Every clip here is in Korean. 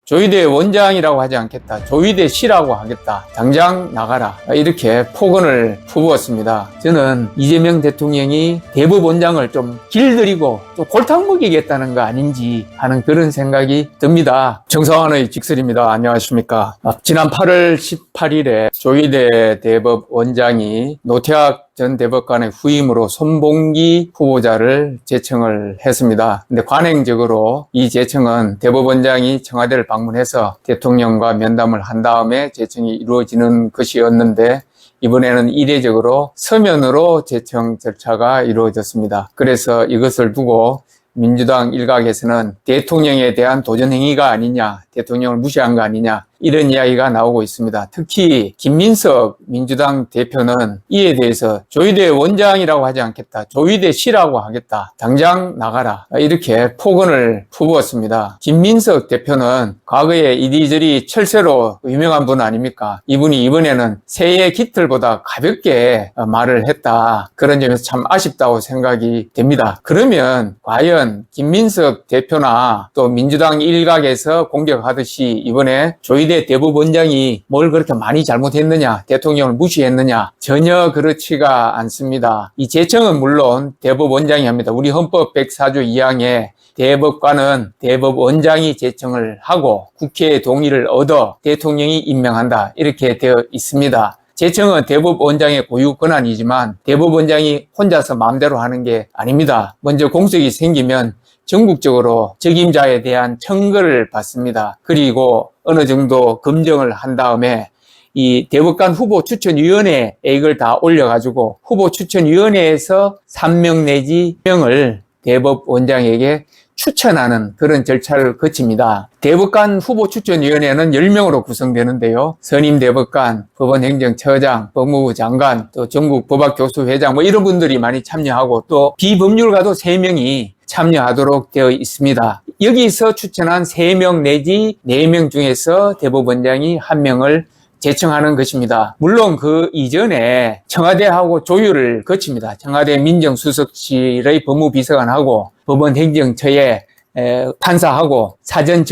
조희대 원장이라고 하지 않겠다. 조희대 씨라고 하겠다. 당장 나가라. 이렇게 폭언을 퍼부었습니다. 저는 이재명 대통령이 대법원장을 좀 길들이고 좀 골탕 먹이겠다는 거 아닌지 하는 그런 생각이 듭니다. 정상환의 직설입니다. 안녕하십니까. 지난 8월 18일에 조희대 대법원장이 노태학 전 대법관의 후임으로 손봉기 후보자를 제청을 했습니다. 근데 관행적으로 이 제청은 대법원장이 청와대를 방문해서 대통령과 면담을 한 다음에 제청이 이루어지는 것이었는데 이번에는 이례적으로 서면으로 제청 절차가 이루어졌습니다. 그래서 이것을 두고 민주당 일각에서는 대통령에 대한 도전행위가 아니냐, 대통령을 무시한 거 아니냐 이런 이야기가 나오고 있습니다. 특히 김민석 민주당 대표는 이에 대해서 조희대 원장이라고 하지 않겠다. 조희대 씨라고 하겠다. 당장 나가라. 이렇게 폭언을 퍼부었습니다. 김민석 대표는 과거에 이리저리 철새로 유명한 분 아닙니까? 이분이 이번에는 새의 깃털보다 가볍게 말을 했다. 그런 점에서 참 아쉽다고 생각이 됩니다. 그러면 과연 김민석 대표나 또 민주당 일각에서 공격하듯이 이번에 조희대 대법원장이 뭘 그렇게 많이 잘못했느냐, 대통령을 무시했느냐, 전혀 그렇지가 않습니다. 이 제청은 물론 대법원장이 합니다. 우리 헌법 104조 2항에 대법관은 대법원장이 제청을 하고 국회의 동의를 얻어 대통령이 임명한다. 이렇게 되어 있습니다. 제청은 대법원장의 고유 권한이지만 대법원장이 혼자서 마음대로 하는 게 아닙니다. 먼저 공석이 생기면 전국적으로 적임자에 대한 청구를 받습니다. 그리고 어느 정도 검증을 한 다음에 이 대법관 후보 추천위원회에 이걸 다 올려가지고 후보 추천위원회에서 3명 내지 1명을 대법원장에게 추천하는 그런 절차를 거칩니다. 대법관 후보 추천위원회는 10명으로 구성되는데요. 선임 대법관, 법원행정처장, 법무부 장관, 또 전국 법학교수회장 이런 분들이 많이 참여하고 또 비법률가도 3명이 참여하도록 되어 있습니다. 여기서 추천한 3명 내지 4명 중에서 대법원장이 1명을 제청하는 것입니다. 물론 그 이전에 청와대하고 조율을 거칩니다. 청와대 민정수석실의 법무비서관하고 법원행정처의 판사하고 사전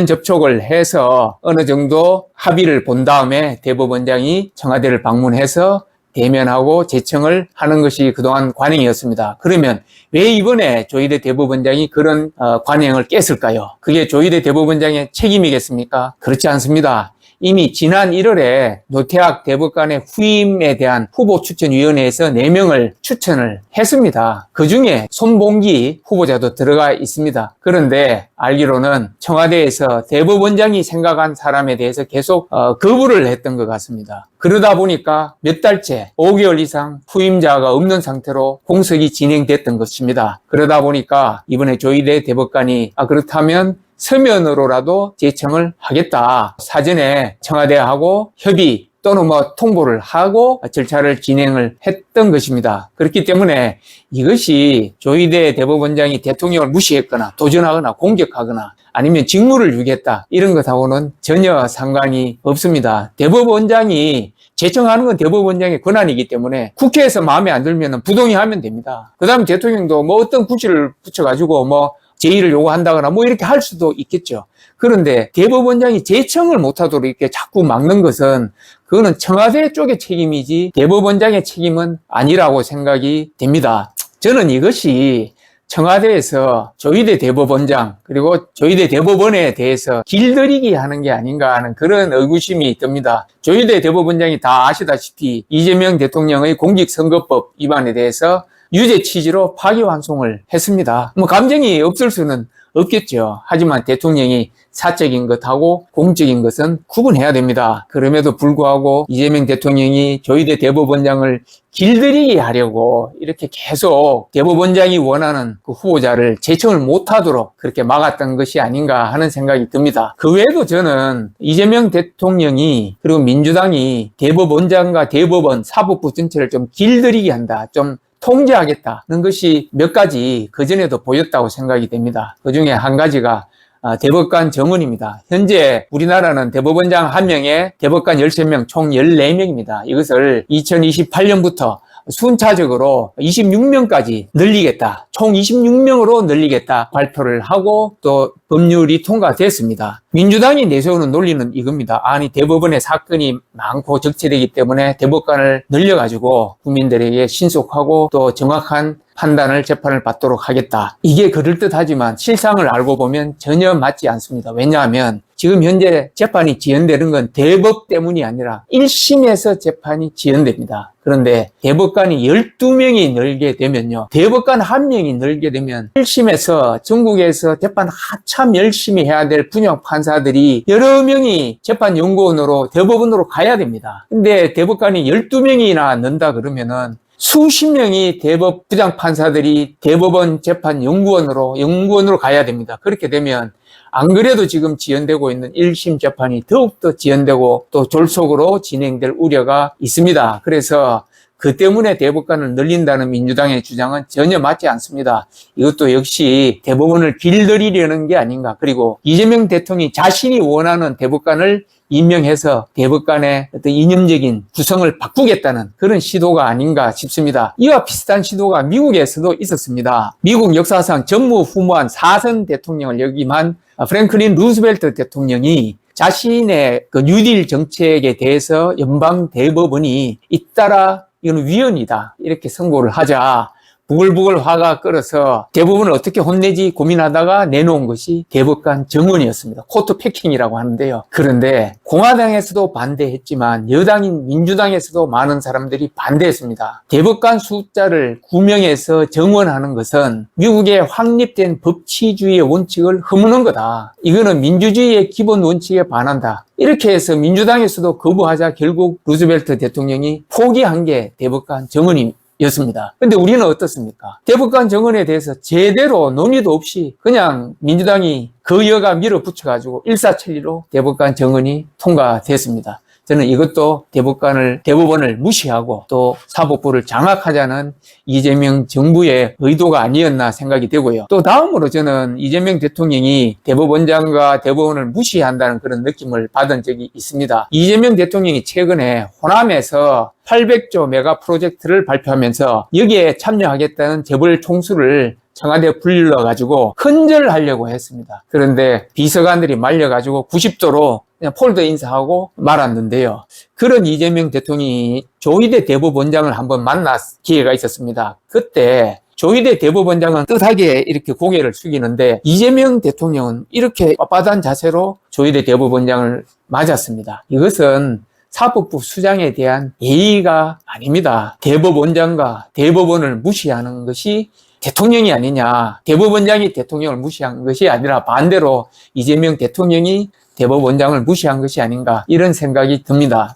접촉을 해서 어느 정도 합의를 본 다음에 대법원장이 청와대를 방문해서 대면하고 제청을 하는 것이 그동안 관행이었습니다. 그러면 왜 이번에 조희대 대법원장이 그런 관행을 깼을까요? 그게 조희대 대법원장의 책임이겠습니까? 그렇지 않습니다. 이미 지난 1월에 노태학 대법관의 후임에 대한 후보추천위원회에서 4명을 추천을 했습니다. 그중에 손봉기 후보자도 들어가 있습니다. 그런데 알기로는 청와대에서 대법원장이 생각한 사람에 대해서 계속 거부를 했던 것 같습니다. 그러다 보니까 몇 달째 5개월 이상 후임자가 없는 상태로 공석이 진행됐던 것입니다. 그러다 보니까 이번에 조희대 대법관이 그렇다면 서면으로라도 제청을 하겠다. 사전에 청와대하고 협의 또는 통보를 하고 절차를 진행을 했던 것입니다. 그렇기 때문에 이것이 조희대 대법원장이 대통령을 무시했거나 도전하거나 공격하거나 아니면 직무를 유기했다. 이런 것하고는 전혀 상관이 없습니다. 대법원장이 제청하는 건 대법원장의 권한이기 때문에 국회에서 마음에 안 들면 부동의하면 됩니다. 그 다음에 대통령도 어떤 구실을 붙여가지고 제의를 요구한다거나 이렇게 할 수도 있겠죠. 그런데 대법원장이 제청을 못하도록 이렇게 자꾸 막는 것은 그거는 청와대 쪽의 책임이지 대법원장의 책임은 아니라고 생각이 됩니다. 저는 이것이 청와대에서 조희대 대법원장 그리고 조희대 대법원에 대해서 길들이기 하는 게 아닌가 하는 그런 의구심이 듭니다. 조희대 대법원장이 다 아시다시피 이재명 대통령의 공직선거법 위반에 대해서 유죄 취지로 파기환송을 했습니다. 감정이 없을 수는 없겠죠. 하지만 대통령이 사적인 것하고 공적인 것은 구분해야 됩니다. 그럼에도 불구하고 이재명 대통령이 조희대 대법원장을 길들이게 하려고 이렇게 계속 대법원장이 원하는 그 후보자를 제청을 못하도록 그렇게 막았던 것이 아닌가 하는 생각이 듭니다. 그 외에도 저는 이재명 대통령이 그리고 민주당이 대법원장과 대법원 사법부 전체를 좀 길들이게 한다. 좀 통제하겠다는 것이 몇 가지 그전에도 보였다고 생각이 됩니다. 그중에 한 가지가 대법관 정원입니다. 현재 우리나라는 대법원장 1명에 대법관 13명, 총 14명입니다. 이것을 2028년부터 순차적으로 26명까지 늘리겠다. 총 26명으로 늘리겠다 발표를 하고 또 법률이 통과됐습니다. 민주당이 내세우는 논리는 이겁니다. 아니 대법원에 사건이 많고 적체되기 때문에 대법관을 늘려가지고 국민들에게 신속하고 또 정확한 판단을 재판을 받도록 하겠다. 이게 그럴듯하지만 실상을 알고 보면 전혀 맞지 않습니다. 왜냐하면 지금 현재 재판이 지연되는 건 대법 때문이 아니라 1심에서 재판이 지연됩니다. 그런데 대법관이 12명이 늘게 되면요. 대법관 1명이 늘게 되면 1심에서 전국에서 재판 한참 열심히 해야 될 분양 판사들이 여러 명이 재판연구원으로 대법원으로 가야 됩니다. 근데 대법관이 12명이나 는다 그러면은 수십 명이 대법 부장 판사들이 대법원 재판 연구원으로 가야 됩니다. 그렇게 되면 안 그래도 지금 지연되고 있는 1심 재판이 더욱더 지연되고 또 졸속으로 진행될 우려가 있습니다. 그래서 그 때문에 대법관을 늘린다는 민주당의 주장은 전혀 맞지 않습니다. 이것도 역시 대법원을 길들이려는 게 아닌가. 그리고 이재명 대통령이 자신이 원하는 대법관을 임명해서 대법관의 어떤 이념적인 구성을 바꾸겠다는 그런 시도가 아닌가 싶습니다. 이와 비슷한 시도가 미국에서도 있었습니다. 미국 역사상 전무후무한 4선 대통령을 역임한 프랭클린 루즈벨트 대통령이 자신의 그 뉴딜 정책에 대해서 연방 대법원이 잇따라 이건 위헌이다 이렇게 선고를 하자 부글부글 화가 끓어서 대법원을 어떻게 혼내지 고민하다가 내놓은 것이 대법관 정원이었습니다. 코트 패킹이라고 하는데요. 그런데 공화당에서도 반대했지만 여당인 민주당에서도 많은 사람들이 반대했습니다. 대법관 숫자를 9명에서 정원하는 것은 미국의 확립된 법치주의의 원칙을 허무는 거다. 이거는 민주주의의 기본 원칙에 반한다. 이렇게 해서 민주당에서도 거부하자 결국 루즈벨트 대통령이 포기한 게 대법관 정원이었습니다. 근데 우리는 어떻습니까? 대법관 정원에 대해서 제대로 논의도 없이 그냥 민주당이 그 여가 밀어붙여가지고 일사천리로 대법관 정원이 통과됐습니다. 저는 이것도 대법원을 무시하고 또 사법부를 장악하자는 이재명 정부의 의도가 아니었나 생각이 되고요. 또 다음으로 저는 이재명 대통령이 대법원장과 대법원을 무시한다는 그런 느낌을 받은 적이 있습니다. 이재명 대통령이 최근에 호남에서 800조 메가 프로젝트를 발표하면서 여기에 참여하겠다는 재벌 총수를 청와대에 불러가지고 헌절하려고 했습니다. 그런데 비서관들이 말려가지고 90도로 그냥 폴더 인사하고 말았는데요. 그런 이재명 대통령이 조희대 대법원장을 한번 만날 기회가 있었습니다. 그때 조희대 대법원장은 뜻하게 이렇게 고개를 숙이는데 이재명 대통령은 이렇게 빳빳한 자세로 조희대 대법원장을 맞았습니다. 이것은 사법부 수장에 대한 예의가 아닙니다. 대법원장과 대법원을 무시하는 것이 대통령이 아니냐. 대법원장이 대통령을 무시한 것이 아니라 반대로 이재명 대통령이 대법원장을 무시한 것이 아닌가 이런 생각이 듭니다.